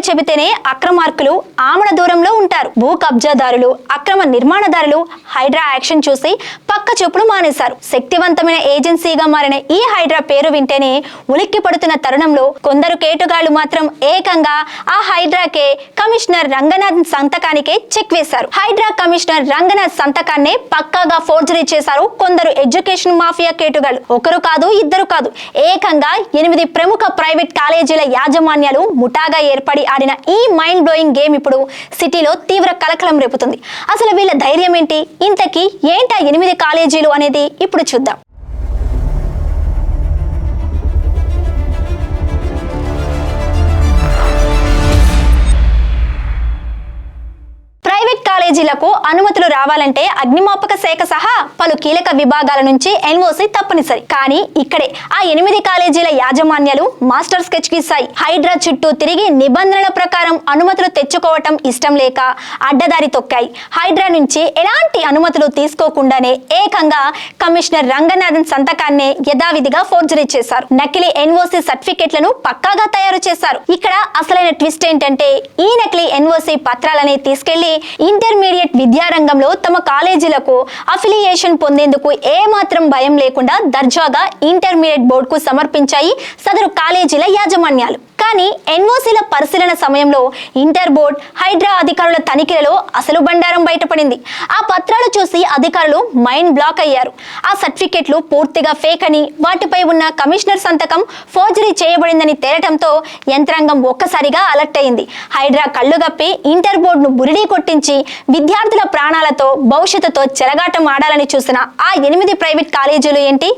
చెబితేనే అక్రమార్కులు ఆమడ దూరంలో ఉంటారు. భూ కబ్జాదారులు, అక్రమ నిర్మాణదారులు హైడ్రా యాక్షన్ చూసి పక్క చూపులు మానేశారు. శక్తివంతమైన ఏజెన్సీగా మారిన ఈ హైడ్రా పేరు వింటేనే ఉలిక్కి పడుతున్న తరుణంలో కొందరు కేటుగాళ్లు మాత్రం ఏకంగా ఆ హైడ్రాకే కమిషనర్ రంగనాథ్ సంతకానికే చెక్ వేశారు. హైడ్రా కమిషనర్ రంగనాథ్ సంతకాన్నే పక్కాగా ఫోర్జరీ చేశారు కొందరు ఎడ్యుకేషన్ మాఫియా కేటుగాళ్లు. ఒకరు కాదు, ఇద్దరు కాదు, ఏకంగా 8 ప్రముఖ ప్రైవేట్ కాలేజీల యాజమాన్యాలు ముఠాగా ఏర్పడి ఆడిన ఈ మైండ్ బ్లోయింగ్ గేమ్ ఇప్పుడు సిటీలో తీవ్ర కలకలం రేపుతుంది. అసలు వీళ్ళ ధైర్యం ఏంటి, ఇంతకీ ఏంటా 8 కాలేజీలు అనేది ఇప్పుడు చూద్దాం. ప్రైవేట్ కాలేజీలకు అనుమతులు రావాలంటే అగ్నిమాపక శాఖ సహా పలు కీలక విభాగాల నుంచి ఎన్ఓసి తప్పనిసరి. కానీ ఇక్కడే ఆ 8 కాలేజీల యాజమాన్యాలు మాస్టర్ స్కెచ్ గీశాయి. హైడ్రా చుట్టూ తిరిగి నిబంధనల ప్రకారం అనుమతులు తెచ్చుకోవటం ఇష్టం లేక అడ్డదారి తొక్కాయి. హైడ్రా నుంచి ఎలాంటి అనుమతులు తీసుకోకుండానే ఏకంగా కమిషనర్ రంగనాథన్ సంతకాన్నే యథావిధిగా ఫోర్జరీ చేశారు. నకిలీ ఎన్ఓసి సర్టిఫికెట్లను పక్కాగా తయారు చేశారు. ఇక్కడ అసలైన ట్విస్ట్ ఏంటంటే ఈ నకిలీ ఎన్ఓసి పత్రాలని తీసుకెళ్లి ఇంటర్మీడియట్ విద్యారంగంలో తమ కాలేజీలకు అఫిలియేషన్ పొందేందుకు ఏమాత్రం భయం లేకుండా దర్జాగా ఇంటర్మీడియట్ బోర్డుకు సమర్పించాయి సదరు కాలేజీల యాజమాన్యాలు. కానీ ఎన్ఓసీల పరిశీలన సమయంలో ఇంటర్ బోర్డ్, హైడ్రా అధికారుల తనిఖీలలో అసలు బండారం బయటపడింది. ఆ పత్రాలు చూసి అధికారులు మైండ్ బ్లాక్ అయ్యారు. ఆ సర్టిఫికెట్లు పూర్తిగా ఫేక్ అని, వాటిపై ఉన్న కమిషనర్ సంతకం ఫోర్జరీ చేయబడిందని తేలటంతో యంత్రాంగం ఒక్కసారిగా అలర్ట్ అయింది. హైడ్రా కళ్ళుగప్పి ఇంటర్ బోర్డును బురిడీ కొట్టించి విద్యార్థుల ప్రాణాలతో, భవిష్యత్తుతో చెలగాటం ఆడాలని చూసిన ఆ 8 ప్రైవేట్ కాలేజీలు ఏంటి?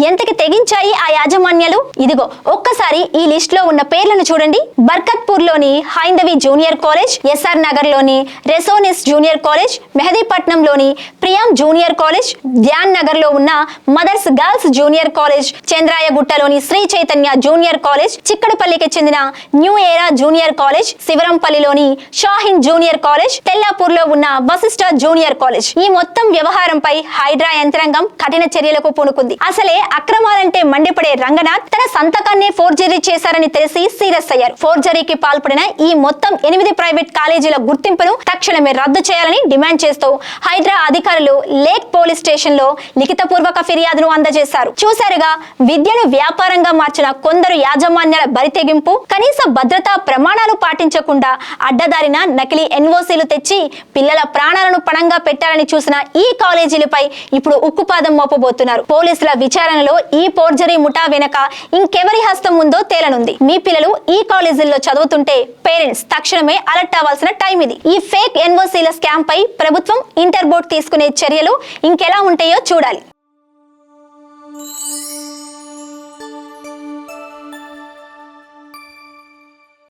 ఎంతకి తెగించాయి ఆ యాజమాన్యాలు? ఇదిగో ఒక్కసారి ఈ లిస్ట్ లో ఉన్న పేర్లను చూడండి. బర్కత్పూర్ లోని Haindavi junior college, S R Nagar లోని రెసోనిస్ జూనియర్ కాలేజ్, మెహదీపట్నంలోని ప్రియాం జూనియర్ కాలేజ్, ధ్యాన్ నగర్ లో ఉన్న మదర్స్ గర్ల్స్ జూనియర్ కాలేజ్, చంద్రాయగుట్టలోని శ్రీ చైతన్య జూనియర్ కాలేజ్, చిక్కడపల్లికి చెందిన న్యూ ఏరా జూనియర్ కాలేజ్, శివరంపల్లిలోని షాహిన్ జూనియర్ కాలేజ్, తెల్లాపూర్ లో ఉన్న వశిష్ఠ జూనియర్ కాలేజ్. ఈ మొత్తం వ్యవహారంపై హైడ్రా యంత్రాంగం కఠిన చర్యలకు పూనుకుంది. అసలే అక్రమాలంటే మండిపడే రంగనాథ్ తన సంతకాన్నే ఫోర్జరీ చేశారని తెలిసి సీరియస్ అయ్యారు. ఫోర్జరీకి పాల్పడిన ఈ మొత్తం 8 ప్రైవేట్ కాలేజీల గుర్తింపును తక్షణమే రద్దు చేయాలని డిమాండ్ చేస్తూ హైడ్రా అధికారులు లేక్ పోలీస్ స్టేషన్ లో లిఖితపూర్వక ఫిర్యాదును అందజేశారు. చూశారుగా, విద్యను వ్యాపారంగా మార్చిన కొందరు యాజమాన్యాల బరితెగింపు. కనీస భద్రతా ప్రమాణాలు పాటించకుండా అడ్డదారిన నకిలీ ఎన్ఓసీలు తెచ్చి పిల్లల ప్రాణాలను పణంగా పెట్టాలని చూసిన ఈ కాలేజీలపై ఇప్పుడు ఉక్కుపాదం మోపబోతున్నారు. పోలీసుల విచారణలో ఈ ఫోర్జరీ ముఠా వెనక ఇంకెవరి హస్తం ఉందో తేలనుంది. మీ పిల్లలు ఈ కాలేజీల్లో చదువుతుంటే పేరెంట్స్ తక్షణమే అలర్ట్ అవ్వాల్సిన టైం ఇది. ఈ ఫేక్ ఎన్ఓసీల స్కామ్ పై ప్రభుత్వం, ఇంటర్ బోర్డ్ తీసుకునే చర్యలు ఇంకెలా ఉంటాయో చూడాలి.